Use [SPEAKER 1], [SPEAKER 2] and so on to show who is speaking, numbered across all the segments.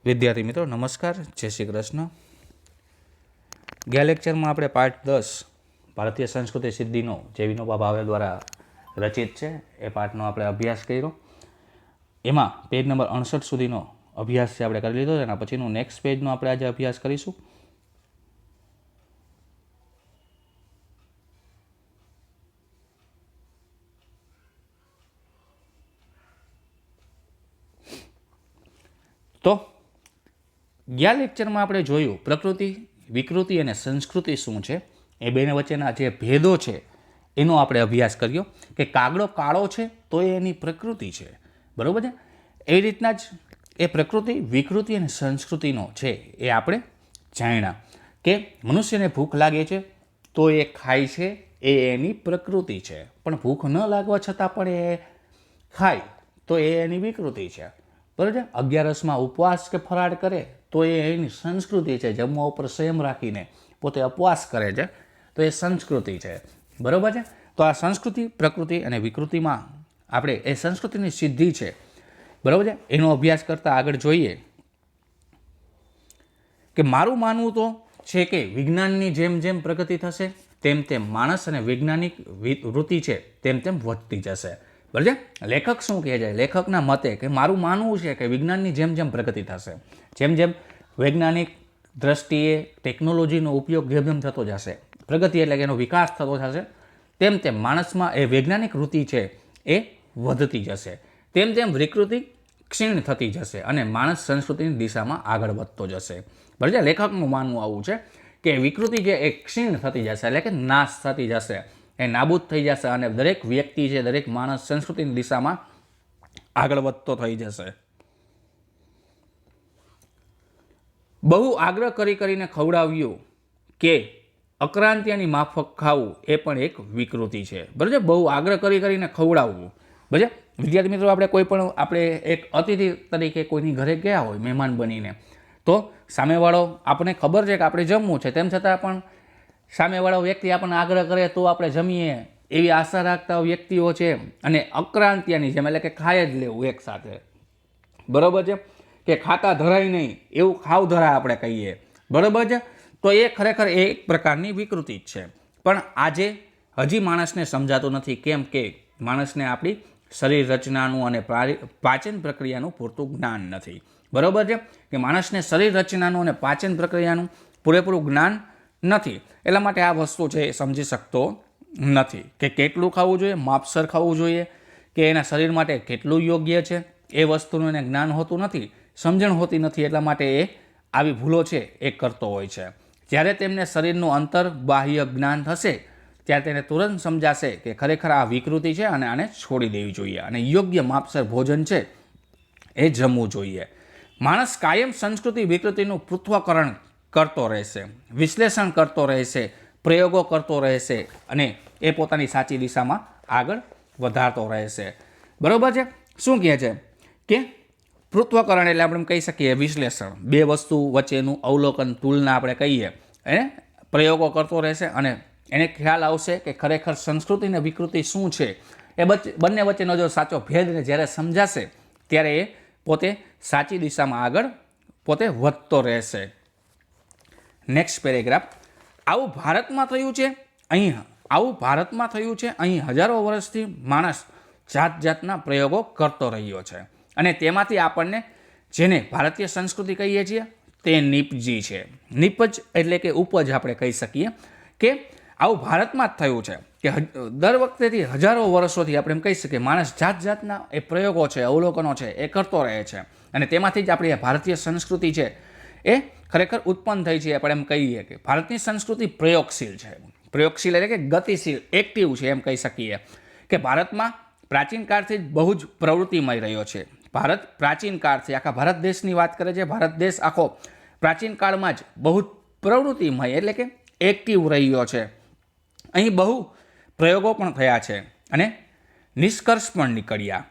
[SPEAKER 1] વિદ્યાર્થી મિત્રો નમસ્કાર, જય શ્રી કૃષ્ણ. ગયા લેક્ચરમાં આપણે પાઠ 10 ભારતીય સંસ્કૃતિ સિદ્ધિનો જે વિનોબા ભાવે દ્વારા રચિત છે એ પાઠનો આપણે અભ્યાસ કર્યો. એમાં પેજ નંબર 68 સુધીનો અભ્યાસ છે આપણે કરી લીધો. એના પછીનું નેક્સ્ટ પેજનો આપણે આજે અભ્યાસ કરીશું. તો ગયા લેક્ચરમાં આપણે જોયું પ્રકૃતિ, વિકૃતિ અને સંસ્કૃતિ શું છે, એ બેને વચ્ચેના જે ભેદો છે એનો આપણે અભ્યાસ કર્યો. કે કાગડો કાળો છે તો એ એની પ્રકૃતિ છે, બરાબર છે. એ રીતના જ એ પ્રકૃતિ, વિકૃતિ અને સંસ્કૃતિનો છે એ આપણે જાણ્યા. કે મનુષ્યને ભૂખ લાગે છે તો એ ખાય છે, એ એની પ્રકૃતિ છે. પણ ભૂખ ન લાગવા છતાં પણ એ ખાય તો એ એની વિકૃતિ છે, બરાબર છે. 11 ઉપવાસ કે ફરાળ કરે તો એ એની સંસ્કૃતિ છે. જમવા ઉપર સંયમ રાખીને પોતે ઉપવાસ કરે છે તો એ સંસ્કૃતિ છે, બરાબર છે. તો આ સંસ્કૃતિ, પ્રકૃતિ અને વિકૃતિમાં આપણે એ સંસ્કૃતિની સિદ્ધિ છે, બરાબર છે, એનો અભ્યાસ કરતાં આગળ જોઈએ. કે મારું માનવું તો છે કે વિજ્ઞાનની જેમ જેમ પ્રગતિ થશે તેમ તેમ માણસ અને વૈજ્ઞાનિક વૃત્તિ છે તેમ તેમ વધતી જશે, બરાબર છે. લેખક શું કહે છે? લેખકના મતે કે મારું માનવું છે કે વિજ્ઞાનની જેમ જેમ પ્રગતિ થશે, જેમ જેમ વૈજ્ઞાનિક દ્રષ્ટિએ ટેકનોલોજીનો ઉપયોગ જેમ જેમ થતો જશે, પ્રગતિ એટલે કે એનો વિકાસ થતો થશે, તેમ તેમ માણસમાં એ વૈજ્ઞાનિક વૃત્તિ છે એ વધતી જશે. તેમ તેમ વિકૃતિ ક્ષીણ થતી જશે અને માણસ સંસ્કૃતિની દિશામાં આગળ વધતો જશે, બરાબર છે. લેખકનું માનવું આવું છે કે વિકૃતિ જે એ ક્ષીણ થતી જશે એટલે કે નાશ થતી જશે, એ નાબૂદ થઈ જશે અને દરેક વ્યક્તિ છે, દરેક માણસ સંસ્કૃતિની દિશામાં આગળ વધતો થઈ જશે. બહુ આગ્રહ કરીને ખવડાવ્યું કે અક્રાંતિયાની માફક ખાવું એ પણ એક વિકૃતિ છે, બરાબર છે. બહુ આગ્રહ કરીને ખવડાવવું, બરાબર છે. વિદ્યાર્થી મિત્રો, આપણે કોઈ પણ આપણે એક અતિથિ તરીકે કોઈની ઘરે ગયા હોય મહેમાન બનીને, તો સામેવાળો આપણને ખબર છે કે આપણે જમવું છે, તેમ છતાં પણ સામેવાળો વ્યક્તિ આપણને આગ્રહ કરે તો આપણે જમીએ એવી આશા રાખતા વ્યક્તિઓ છે. અને અક્રાંતિયાની જેમ એટલે કે ખાઈ જ લેવું એક સાથે, બરાબર છે. કે ખાતા ધરાય નહીં એવું ખાવ ધરા આપણે કહીએ, બરાબર છે. તો એ ખરેખર એક પ્રકારની વિકૃતિ જ છે. પણ આજે હજી માણસને સમજાતું નથી. કેમ કે માણસને આપણી શરીર રચનાનું અને પાચન પ્રક્રિયાનું પૂરતું જ્ઞાન નથી, બરાબર છે. કે માણસને શરીર રચનાનું અને પાચન પ્રક્રિયાનું પૂરેપૂરું જ્ઞાન નથી, એટલા માટે આ વસ્તુ છે એ સમજી શકતો નથી કે કેટલું ખાવું જોઈએ, માપસર ખાવું જોઈએ, કે એના શરીર માટે કેટલું યોગ્ય છે, એ વસ્તુનું એને જ્ઞાન હોતું નથી, સમજણ હોતી નથી. એટલા માટે એ આવી ભૂલો છે એ કરતો હોય છે. જ્યારે તેમને શરીરનું અંતર બાહ્ય જ્ઞાન થશે ત્યારે તેને તુરંત સમજાશે કે ખરેખર આ વિકૃતિ છે અને આને છોડી દેવી જોઈએ અને યોગ્ય માપસર ભોજન છે એ જમવું જોઈએ. માણસ કાયમ સંસ્કૃતિ વિકૃતિનું પૃથ્થકરણ કરતો રહેશે, વિશ્લેષણ કરતો રહેશે, પ્રયોગો કરતો રહેશે અને એ પોતાની સાચી દિશામાં આગળ વધારતો રહેશે, બરાબર છે. શું કહે છે કે પૃથ્થકરણ એટલે આપણે કહી શકીએ વિશ્લેષણ, બે વસ્તુ વચ્ચેનું અવલોકન, તુલના આપણે કહીએ. એને પ્રયોગો કરતો રહેશે અને એને ખ્યાલ આવશે કે ખરેખર સંસ્કૃતિ અને વિકૃતિ શું છે. એ બંને વચ્ચેનો જો સાચો ભેદને જ્યારે સમજાશે ત્યારે એ પોતે સાચી દિશામાં આગળ પોતે વધતો રહેશે. Next paragraph. આવું ભારતમાં થયું છે. અહીં હજારો વર્ષથી માણસ જાત જાતના પ્રયોગો કરતો રહ્યો છે અને તેમાંથી આપણને જેને ભારતીય સંસ્કૃતિ કહીએ છીએ તે નિપજી છે. નિપજ એટલે કે ઉપજ આપણે કહી શકીએ. કે આવું ભારતમાં જ થયું છે કે દર વખતેથી હજારો વર્ષોથી આપણે એમ કહી શકીએ માણસ જાત જાતના એ પ્રયોગો છે, અવલોકનો છે એ કરતો રહે છે અને તેમાંથી જ આપણી ભારતીય સંસ્કૃતિ છે એ ખરેખર ઉત્પન્ન થઈ છે. આપણે એમ કહીએ કે ભારતની સંસ્કૃતિ પ્રયોગશીલ છે. પ્રયોગશીલ એટલે કે ગતિશીલ, એક્ટિવ છે એમ કહી શકીએ. કે ભારતમાં પ્રાચીન કાળથી જ બહુ જ પ્રવૃત્તિમય રહ્યો છે. ભારત પ્રાચીન કાળથી, આખા ભારત દેશની વાત કરે છે, ભારત દેશ આખો પ્રાચીન કાળમાં જ બહુ પ્રવૃત્તિમય એટલે કે એક્ટિવ રહ્યો છે. અહીં બહુ પ્રયોગો પણ થયા છે અને નિષ્કર્ષ પણ નીકળ્યા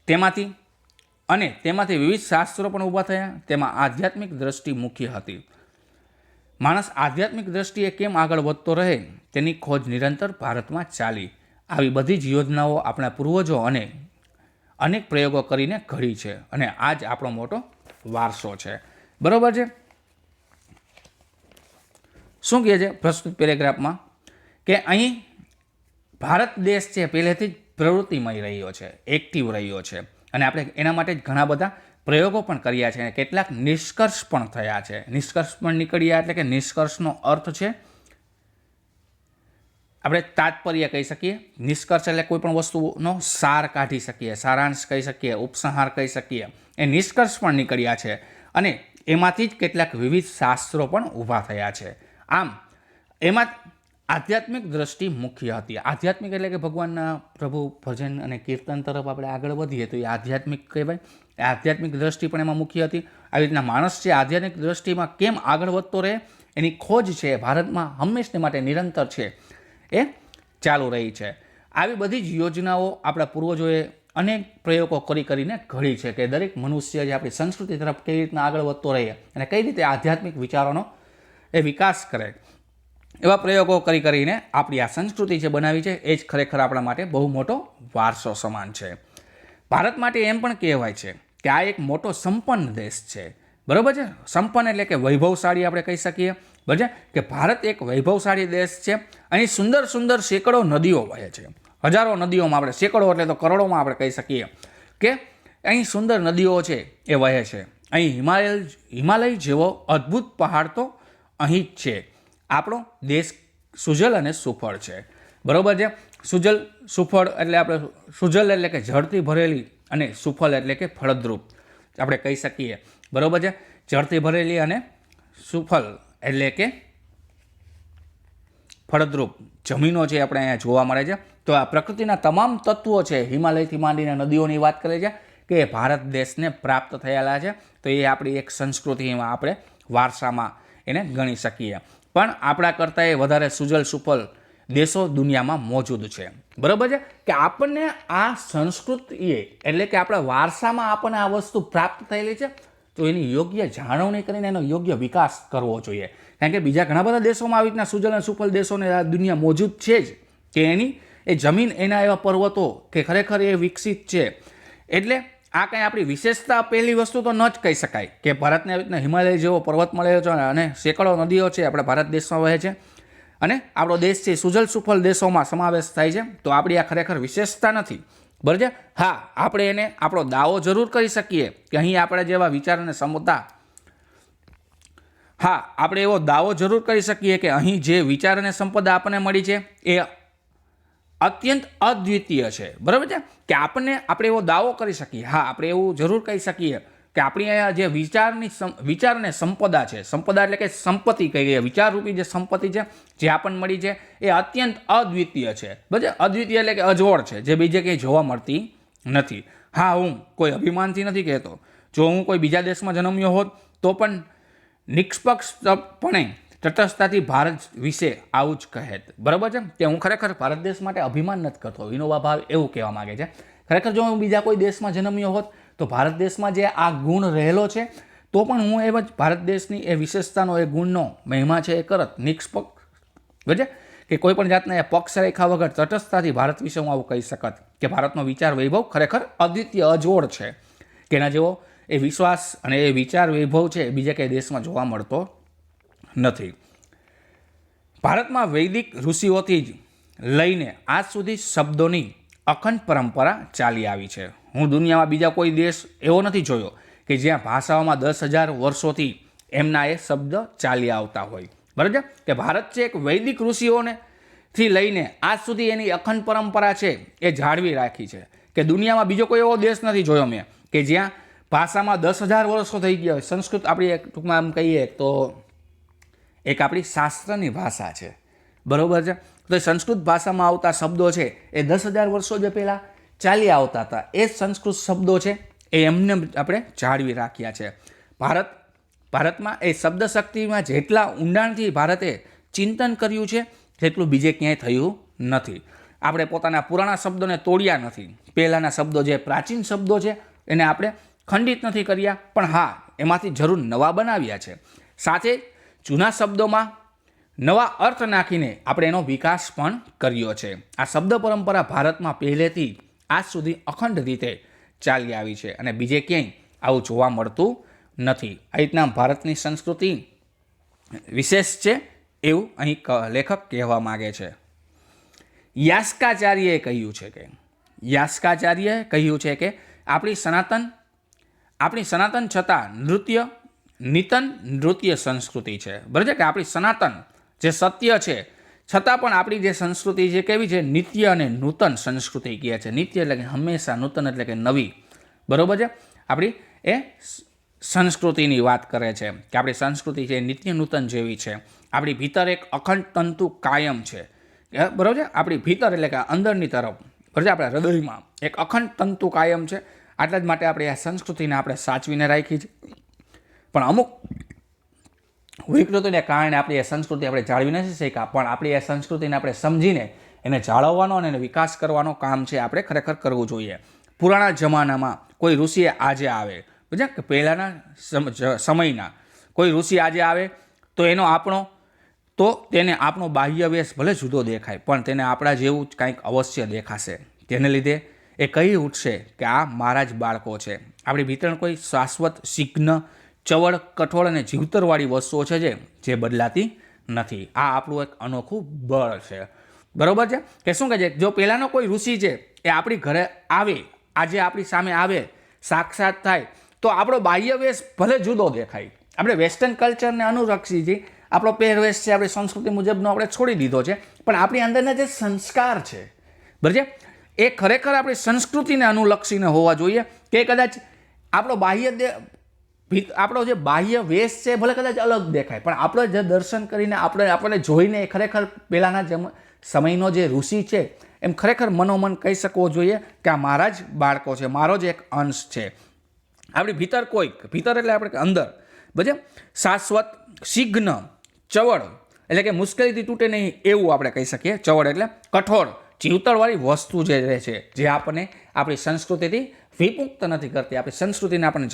[SPEAKER 1] તેમાંથી વિવિધ શાસ્ત્રો પણ ઊભા થયા. તેમાં આધ્યાત્મિક દ્રષ્ટિ મુખ્ય હતી. માણસ આધ્યાત્મિક દ્રષ્ટિએ કેમ આગળ વધતો રહે તેની ખોજ નિરંતર ભારતમાં ચાલી. આવી બધી જ યોજનાઓ આપણા પૂર્વજો અને અનેક પ્રયોગો કરીને ઘડી છે અને આ જ આપણો મોટો વારસો છે. બરોબર છે. શું કહે છે પ્રસ્તુત પેરેગ્રાફમાં કે અહીં ભારત દેશ છે પહેલેથી જ પ્રવૃત્તિમય રહ્યો છે, એક્ટિવ રહ્યો છે, અને આપણે એના માટે જ ઘણા બધા પ્રયોગો પણ કર્યા છે અને કેટલાક નિષ્કર્ષ પણ થયા છે. નિષ્કર્ષ પણ નીકળ્યા એટલે કે નિષ્કર્ષનો અર્થ છે આપણે તાત્પર્ય કહી શકીએ. નિષ્કર્ષ એટલે કોઈ પણ વસ્તુનો સાર કાઢી શકીએ, સારાંશ કહી શકીએ, ઉપસંહાર કહી શકીએ. એ નિષ્કર્ષ પણ નીકળ્યા છે અને એમાંથી જ કેટલાક વિવિધ શાસ્ત્રો પણ ઊભા થયા છે. આમ એમાં આધ્યાત્મિક દ્રષ્ટિ મુખ્ય હતી. આધ્યાત્મિક એટલે કે ભગવાનના પ્રભુ ભજન અને કીર્તન તરફ આપણે આગળ વધીએ તો એ આધ્યાત્મિક કહેવાય. એ આધ્યાત્મિક દ્રષ્ટિ પણ એમાં મુખ્ય હતી. આવી રીતના માણસ છે આધ્યાત્મિક દ્રષ્ટિમાં કેમ આગળ વધતો રહે એની ખોજ છે ભારતમાં હંમેશને માટે નિરંતર છે, એ ચાલુ રહી છે. આવી બધી જ યોજનાઓ આપણા પૂર્વજોએ અનેક પ્રયોગો કરીને ઘડી છે કે દરેક મનુષ્ય જે આપણી સંસ્કૃતિ તરફ કેવી રીતના આગળ વધતો રહે અને કઈ રીતે આધ્યાત્મિક વિચારોનો એ વિકાસ કરે, એવા પ્રયોગો કરીને આપણી આ સંસ્કૃતિ જે બનાવી છે એ જ ખરેખર આપણા માટે બહુ મોટો વારસો સમાન છે. ભારત માટે એમ પણ કહેવાય છે કે આ એક મોટો સંપન્ન દેશ છે. બરાબર છે. સંપન્ન એટલે કે વૈભવશાળી આપણે કહી શકીએ. બરાબર છે કે ભારત એક વૈભવશાળી દેશ છે. અહીં સુંદર સુંદર સેંકડો નદીઓ વહે છે. હજારો નદીઓમાં આપણે સેંકડો એટલે તો કરોડોમાં આપણે કહી શકીએ કે અહીં સુંદર નદીઓ છે એ વહે છે. અહીં હિમાલય જેવો અદ્ભુત પહાડ તો અહીં જ છે. આપણો દેશ સુજલ અને સુફળ છે. બરાબર છે. સુજલ સુફળ એટલે આપણે સુજલ એટલે કે જળથી ભરેલી અને સુફળ એટલે કે ફળદ્રુપ આપણે કહી શકીએ. બરાબર છે. જળથી ભરેલી અને સુફળ એટલે કે ફળદ્રુપ જમીનો છે આપણે અહીંયા જોવા મળે છે. તો આ પ્રકૃતિના તમામ તત્વો છે હિમાલયથી માંડીને નદીઓની વાત કરે છે કે ભારત દેશને પ્રાપ્ત થયેલા છે. તો એ આપણી એક સંસ્કૃતિમાં આપણે વારસામાં એને ગણી શકીએ. પણ આપણા કરતાં એ વધારે સુજલ સુફળ દેશો દુનિયામાં મોજૂદ છે. બરાબર છે કે આપણને આ સંસ્કૃતિ એટલે કે આપણા વારસામાં આપણને આ વસ્તુ પ્રાપ્ત થયેલી છે તો એની યોગ્ય જાળવણી કરીને એનો યોગ્ય વિકાસ કરવો જોઈએ. કારણ કે બીજા ઘણા બધા દેશોમાં આવી રીતના સુજલ અને સુફળ દેશોને આ દુનિયા મોજૂદ છે જ કે એની એ જમીન એના એવા પર્વતો કે ખરેખર એ વિકસિત છે. એટલે આ કંઈ આપણી વિશેષતા પહેલી વસ્તુ તો ન જ કહી શકાય કે ભારતને આવી રીતના હિમાલય જેવો પર્વત મળેલો છે અને સેંકડો નદીઓ છે આપણા ભારત દેશમાં વહે છે અને આપણો દેશ છે સુજલ સુફળ દેશોમાં સમાવેશ થાય છે. તો આપણી આ ખરેખર વિશેષતા નથી. બરાબર છે. હા, આપણે એને આપણો દાવો જરૂર કરી શકીએ કે અહીં આપણે જેવા વિચાર અને ક્ષમતા આપણે એવો દાવો જરૂર કરી શકીએ કે અહીં જે વિચાર અને સંપદા આપણને મળી છે એ અત્યંત અદ્વિતીય છે. બરાબર છે કે આપણે એવો દાવો કરી શકીએ. આપણે એવું જરૂર કહી શકીએ કે આપણી અહીંયા જે વિચાર અને સંપદા છે, સંપદા એટલે કે સંપત્તિ કહીએ, વિચારરૂપી જે સંપત્તિ છે જે આપણને મળી છે એ અત્યંત અદ્વિતીય છે. બરાબર છે. અદ્વિતીય એટલે કે અજોડ છે, જે બીજે કંઈ જોવા મળતી નથી. હું કોઈ અભિમાનથી નથી કહેતો. જો હું કોઈ બીજા દેશમાં જન્મ્યો હોત તો પણ નિષ્પક્ષપણે તટસ્થતાથી ભારત વિશે આવું જ કહેત. બરાબર છે કે હું ખરેખર ભારત દેશ માટે અભિમાન નથી કરતો. વિનોબા ભાવે એવું કહેવા માગે છે ખરેખર જો હું બીજા કોઈ દેશમાં જન્મ્યો હોત તો ભારત દેશમાં જે આ ગુણ રહેલો છે તો પણ હું એમ જ ભારત દેશની એ વિશેષતાનો એ ગુણનો મહિમા છે એ કરત નિષ્પક્ષ. બરાબર કે કોઈ પણ જાતના એ પક્ષ રેખા વગર તટસ્થતાથી ભારત વિશે હું આવું કહી શકત કે ભારતનો વિચાર વૈભવ ખરેખર અદ્વિતીય અજોડ છે કે એના જેવો એ વિશ્વાસ અને એ વિચાર વૈભવ છે બીજા કંઈ દેશમાં જોવા મળતો નથી. ભારતમાં વૈદિક ઋષિઓથી જ લઈને આજ સુધી શબ્દોની અખંડ પરંપરા ચાલી આવી છે. હું દુનિયામાં બીજા કોઈ દેશ એવો નથી જોયો કે જ્યાં ભાષાઓમાં 10,000 વર્ષોથી એમના એ શબ્દ ચાલી આવતા હોય. બરાબર કે ભારત છે એક વૈદિક ઋષિઓથી લઈને આજ સુધી એની અખંડ પરંપરા છે એ જાળવી રાખી છે કે દુનિયામાં બીજો કોઈ એવો દેશ નથી જોયો મેં કે જ્યાં ભાષામાં 10,000 વર્ષો થઈ ગયા હોય. સંસ્કૃત આપણી એક ટૂંકમાં આમ કહીએ તો એક આપણી શાસ્ત્રની ભાષા છે. બરાબર છે. તો સંસ્કૃત ભાષામાં આવતા શબ્દો છે એ 10,000 વર્ષો જે પહેલાં ચાલી આવતા હતા એ સંસ્કૃત શબ્દો છે એ એમને આપણે જાળવી રાખ્યા છે. ભારતમાં એ શબ્દ શક્તિમાં જેટલા ઊંડાણથી ભારતે ચિંતન કર્યું છે તેટલું બીજે ક્યાંય થયું નથી. આપણે પોતાના પુરાણા શબ્દોને તોડ્યા નથી. પહેલાંના શબ્દો જે પ્રાચીન શબ્દો છે એને આપણે ખંડિત નથી કર્યા, પણ એમાંથી જરૂર નવા બનાવ્યા છે. સાથે જૂના શબ્દોમાં નવા અર્થ નાખીને આપણે એનો વિકાસ પણ કર્યો છે. આ શબ્દ પરંપરા ભારતમાં પહેલેથી આજ સુધી અખંડ રીતે ચાલી આવી છે અને બીજે ક્યાંય આવું જોવા મળતું નથી। આ રીતના ભારતની સંસ્કૃતિ વિશેષ છે એવું અહીં લેખક કહેવા માગે છે। યાસ્કાચાર્યએ કહ્યું છે કે આપણી સનાતન છતાં નિતન નૃત્ય સંસ્કૃતિ છે, બરાબર છે, કે આપણી સનાતન જે સત્ય છે છતાં પણ આપણી જે સંસ્કૃતિ છે કેવી છે, નિત્ય અને નૂતન સંસ્કૃતિ કહે છે। નિત્ય એટલે કે હંમેશા, નૂતન એટલે કે નવી, બરાબર છે। આપણી એ સંસ્કૃતિની વાત કરે છે કે આપણી સંસ્કૃતિ છે નિત્ય નૂતન જેવી છે। આપણી ભીતર એક અખંડ તંતુ કાયમ છે, બરાબર છે। આપણી ભીતર એટલે કે અંદરની તરફ, બરાબર છે, આપણા હૃદયમાં એક અખંડ તંતુ કાયમ છે। આટલા જ માટે આપણે આ સંસ્કૃતિને આપણે સાચવીને રાખી છે, પણ અમુક વિકૃતિને કારણે આપણી એ સંસ્કૃતિ આપણે જાળવી નથી શક્યા, પણ આપણી એ સંસ્કૃતિને આપણે સમજીને એને જાળવવાનો અને એને વિકાસ કરવાનો કામ છે આપણે ખરેખર કરવું જોઈએ। પુરાણા જમાનામાં કોઈ ઋષિએ આજે આવે, બરાબર, કે પહેલાંના સમયના કોઈ ઋષિ આજે આવે તો તેને આપણો બાહ્ય વેશ ભલે જુદો દેખાય, પણ તેને આપણા જેવું જ કંઈક અવશ્ય દેખાશે। તેને લીધે એ કહી ઉઠશે કે આ મારા જ બાળકો છે। આપણી ભીતર કોઈ શાશ્વત, શીઘ્ન, ચવડ, કઠોળ અને જીવતરવાળી વસ્તુઓ છે જે બદલાતી નથી। આ આપણું એક અનોખું બળ છે, બરાબર છે, કે શું કહે છે, જો પહેલાંનો કોઈ ઋષિ છે એ આપણી ઘરે આવે, આજે આપણી સામે આવે, સાક્ષાત થાય, તો આપણો બાહ્ય વેશ ભલે જુદો દેખાય, આપણે વેસ્ટર્ન કલ્ચરને અનુરક્ષી છીએ, આપણો પહેરવેશ છે આપણી સંસ્કૃતિ મુજબનો આપણે છોડી દીધો છે, પણ આપણી અંદરના જે સંસ્કાર છે, બરાબર છે, એ ખરેખર આપણી સંસ્કૃતિને અનુલક્ષીને હોવા જોઈએ। કે કદાચ આપણો જે બાહ્ય વેશ છે ભલે કદાચ અલગ દેખાય, પણ આપણે જે દર્શન કરીને આપણને જોઈને ખરેખર પહેલાંના સમયનો જે ઋષિ છે એમ ખરેખર મનોમન કહી શકવો જોઈએ કે આ મારા જ બાળકો છે, મારો જ એક અંશ છે। આપણી ભીતર એટલે આપણે અંદર, બરાબર, શાશ્વત, શીઘ્ન, ચવડ એટલે કે મુશ્કેલીથી તૂટે નહીં એવું આપણે કહી શકીએ। ચવડ એટલે કઠોળ, જીવતરવાળી વસ્તુ જે રહે છે, જે આપણને આપણી સંસ્કૃતિથી વિમુક્ત નથી કરતી, આપણી સંસ્કૃતિને આપણને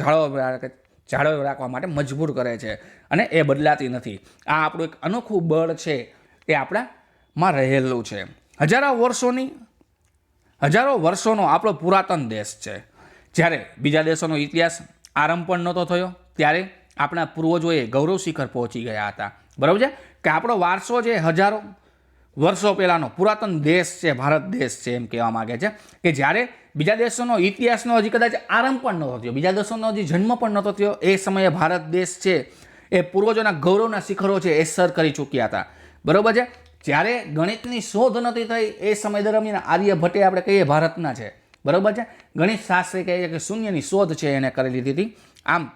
[SPEAKER 1] જાળવી રાખવા માટે મજબૂર કરે છે અને એ બદલાતી નથી। આ આપણું એક અનોખું બળ છે, એ આપણામાં રહેલું છે। હજારો વર્ષોનો આપણો પુરાતન દેશ છે। જ્યારે બીજા દેશોનો ઇતિહાસ આરંભ પણ નહોતો થયો ત્યારે આપણા પૂર્વજોએ ગૌરવ શિખર પહોંચી ગયા હતા, બરાબર છે, કે આપણો વારસો જે હજારો વર્ષો પહેલાંનો પુરાતન દેશ છે, ભારત દેશ છે એમ કહેવા માગે છે, કે જ્યારે બીજા દેશોનો ઇતિહાસનો હજી કદાચ આરંભ પણ નહોતો થયો, બીજા દેશોનો હજી જન્મ પણ નહોતો થયો, એ સમયે ભારત દેશ છે એ પૂર્વજોના ગૌરવના શિખરો છે એ સર કરી ચૂક્યા હતા, બરાબર છે। જ્યારે ગણિતની શોધ નથી થઈ એ સમય દરમિયાન આર્યભટ્ટે આપણે કહીએ ભારતના છે, બરાબર છે, ગણિત શાસ્ત્રી કહીએ કે શૂન્યની શોધ છે એને કરી લીધી હતી। આમ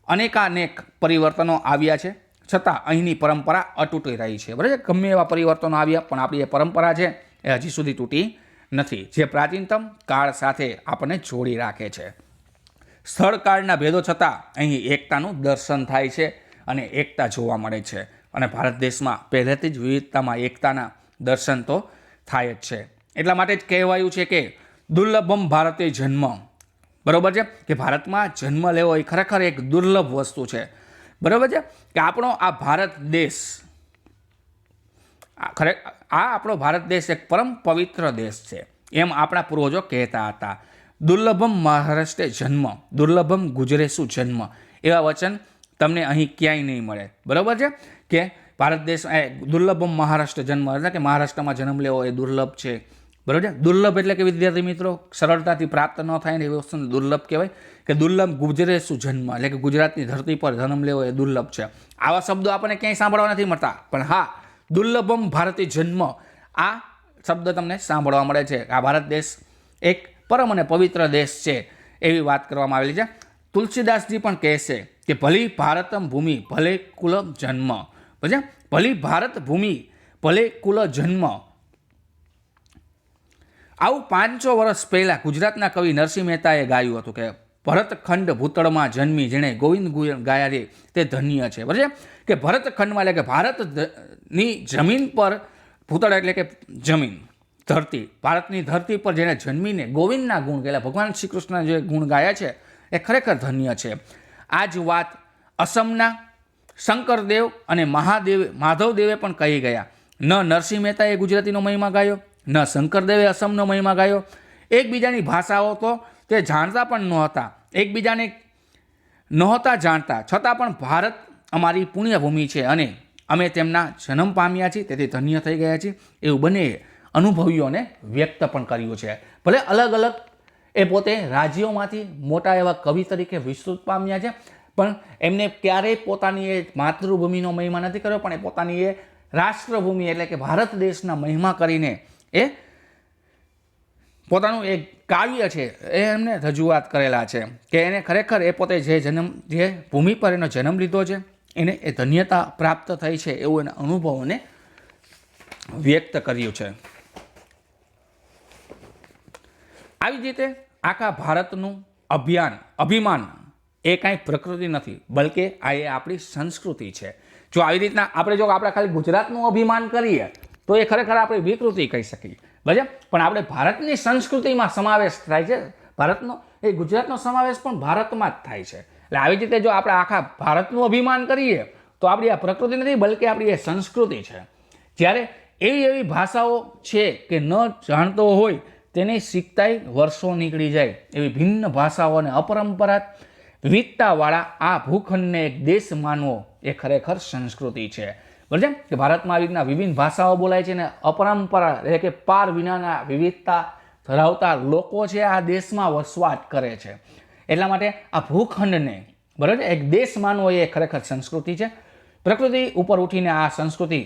[SPEAKER 1] અનેકાનેક પરિવર્તનો આવ્યા છે, છતાં અહીંની પરંપરા અતૂટી રહી છે, બરાબર છે। ગમે એવા પરિવર્તનો આવ્યા પણ આપણી એ પરંપરા છે એ હજી સુધી તૂટી નથી, જે પ્રાચીનતમ કાળ સાથે આપણને જોડી રાખે છે। સ્થળ કાળના ભેદો છતાં અહીં એકતાનું દર્શન થાય છે અને એકતા જોવા મળે છે, અને ભારત દેશમાં પહેલેથી જ વિવિધતામાં એકતાના દર્શન તો થાય જ છે। એટલા માટે જ કહેવાયું છે કે દુર્લભમ ભારતે જન્મ, બરાબર છે, કે ભારતમાં જન્મ લેવો એ ખરેખર એક દુર્લભ વસ્તુ છે, બરાબર છે, કે આપણો આ ભારત દેશ આપણો ભારત દેશ એક પરમ પવિત્ર દેશ છે એમ આપણા પૂર્વજો કહેતા હતા। દુર્લભમ મહારાષ્ટ્રે જન્મ, દુર્લભમ ગુજરાતેસુ જન્મ, એવા વચન તમને અહીં ક્યાંય નહીં મળે, બરાબર છે, કે ભારત દેશ દુર્લભમ મહારાષ્ટ્ર જન્મ એટલે કે મહારાષ્ટ્રમાં જન્મ લેવો એ દુર્લભ છે, બરાબર છે। દુર્લભ એટલે કે વિદ્યાર્થી મિત્રો સરળતાથી પ્રાપ્ત ન થાય ને એવી વસ્તુને દુર્લભ કહેવાય, કે દુર્લભ ગુજરાતેસુ જન્મ એટલે કે ગુજરાતની ધરતી પર જન્મ લેવો એ દુર્લભ છે। આવા શબ્દો આપણને ક્યાંય સાંભળવા નથી મળતા, પણ હા, દુર્લભમ ભારતી જન્મ આ શબ્દ તમને સાંભળવા મળે છે। આ ભારત દેશ એક પરમ અને પવિત્ર દેશ છે એવી વાત કરવામાં આવેલી છે। તુલસીદાસજી પણ કહેશે કે ભલી ભારતમ ભૂમિ ભલે કુલ જન્મ, બરાબર, ભલી ભારત ભૂમિ ભલે કુલ જન્મ। આવું 500 વર્ષ પહેલા ગુજરાતના કવિ નરસિંહ મહેતાએ ગાયું હતું કે ભરતખંડ ભૂતળમાં જન્મી જેણે ગોવિંદ ગાયા રે તે ધન્ય છે, બરાબર છે, કે ભરતખંડમાં એટલે કે ભારતની જમીન પર, ભૂતળ એટલે કે જમીન, ધરતી, ભારતની ધરતી પર જેને જન્મીને ગોવિંદના ગુણ ગાયા, ભગવાન શ્રી કૃષ્ણ જે ગુણ ગાયા છે એ ખરેખર ધન્ય છે। આ જ વાત અસમના શંકરદેવ અને માધવદેવે પણ કહી ગયા। ન નરસિંહ મહેતાએ ગુજરાતીનો મહિમા ગાયો, ન શંકરદેવે અસમનો મહિમા ગાયો, એકબીજાની ભાષાઓ તો તે જાણતા પણ નહોતા, એકબીજાને નહોતા જાણતા, છતાં પણ ભારત અમારી પુણ્યભૂમિ છે અને અમે તેમના જન્મ પામ્યા છીએ, તેથી ધન્ય થઈ ગયા છીએ, એવું બંને અનુભવીઓને વ્યક્ત પણ કર્યું છે. ભલે અલગ અલગ એ પોતે રાજ્યોમાંથી મોટા એવા કવિ તરીકે વિસ્તૃત પામ્યા છે, પણ એમને ક્યારેય પોતાની એ માતૃભૂમિનો મહિમા નથી કર્યો, પણ એ પોતાની એ રાષ્ટ્રભૂમિ એટલે કે ભારત દેશના મહિમા કરીને એ પોતાનું એક કાવ્ય છે એ એમને રજૂઆત કરેલા છે કે એને ખરેખર એ પોતે જે ભૂમિ પર એનો જન્મ લીધો છે એને એ ધન્યતા પ્રાપ્ત થઈ છે એવું એના અનુભવોને વ્યક્ત કર્યું છે. આવી જ રીતે આખા ભારતનું અભિમાન એ કાંઈ પ્રકૃતિ નથી, બલકે આ એ આપણી સંસ્કૃતિ છે. જો આવી રીતના આપણે ખાલી ગુજરાતનું અભિમાન કરીએ તો એ ખરેખર આપણે વિકૃતિ કહી શકીએ, બરાબર. પણ આપણે ભારતની સંસ્કૃતિમાં સમાવેશ થાય છે, ભારતનો એ ગુજરાતનો સમાવેશ પણ ભારતમાં જ થાય છે. એટલે આવી રીતે જો આપણે આખા ભારતનું અભિમાન કરીએ તો આપણી આ પ્રકૃતિ નથી, બલકે આપણી એ સંસ્કૃતિ છે. જ્યારે એવી ભાષાઓ છે કે ન જાણતો હોય તેને શીખતાય વર્ષો નીકળી જાય એવી ભિન્ન ભાષાઓ અને અપરંપરાગત વિવિધતાવાળા આ ભૂખંડને એક દેશ માનવો એ ખરેખર સંસ્કૃતિ છે, બરાબર. કે ભારતમાં આવી રીતના વિભિન્ન ભાષાઓ બોલાય છે અને અપરંપરા એટલે કે પાર વિનાના વિવિધતા ધરાવતા લોકો છે આ દેશમાં વસવાટ કરે છે. એટલા માટે આ ભૂખંડને બરાબર એક દેશ માનવો એ ખરેખર સંસ્કૃતિ છે. પ્રકૃતિ ઉપર ઉઠીને આ સંસ્કૃતિ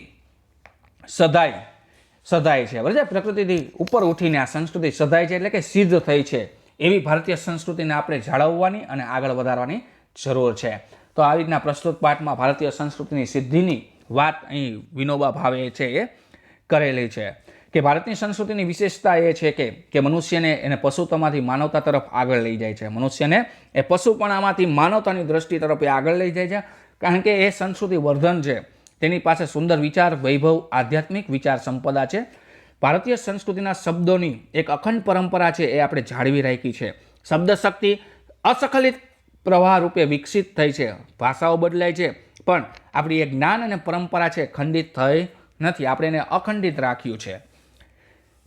[SPEAKER 1] સદાય છે, બરાબર. પ્રકૃતિથી ઉપર ઉઠીને આ સંસ્કૃતિ સદાય છે એટલે કે સિદ્ધ થઈ છે એવી ભારતીય સંસ્કૃતિને આપણે જાળવવાની અને આગળ વધારવાની જરૂર છે. તો આવી રીતના પ્રસ્તુત પાઠમાં ભારતીય સંસ્કૃતિની સિદ્ધિની વાત અહીં વિનોબા ભાવે છે એ કરેલી છે કે ભારતની સંસ્કૃતિની વિશેષતા એ છે કે મનુષ્યને એને પશુત્વમાંથી માનવતા તરફ આગળ લઈ જાય છે, મનુષ્યને એ પશુપણામાંથી માનવતાની દ્રષ્ટિ તરફ એ આગળ લઈ જાય છે, કારણ કે એ સંસ્કૃતિ વર્ધન છે. તેની પાસે સુંદર વિચાર વૈભવ આધ્યાત્મિક વિચાર સંપદા છે. ભારતીય સંસ્કૃતિના શબ્દોની એક અખંડ પરંપરા છે એ આપણે જાળવી રાખી છે. શબ્દ શક્તિ અસખલિત પ્રવાહ રૂપે વિકસિત થઈ છે, ભાષાઓ બદલાય છે, પણ આપણી એક જ્ઞાન અને પરંપરા છે ખંડિત થઈ નથી, આપણે એને અખંડિત રાખ્યું છે.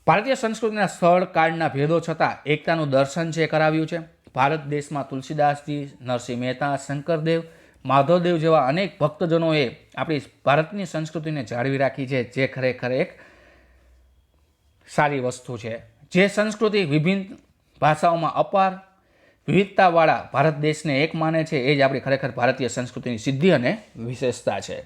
[SPEAKER 1] ભારતીય સંસ્કૃતિના સ્થળ કાળના ભેદો છતાં એકતાનું દર્શન છે કરાવ્યું છે. ભારત દેશમાં તુલસીદાસજી, નરસિંહ મહેતા, શંકરદેવ, માધવદેવ જેવા અનેક ભક્તજનોએ આપણી ભારતની સંસ્કૃતિને જાળવી રાખી છે, જે ખરેખર એક સારી વસ્તુ છે. જે સંસ્કૃતિ વિભિન્ન ભાષાઓમાં અપાર વિવિધતાવાળા ભારત દેશને એક માને છે એ જ આપણી ખરેખર ભારતીય સંસ્કૃતિની સિદ્ધિ અને વિશેષતા છે.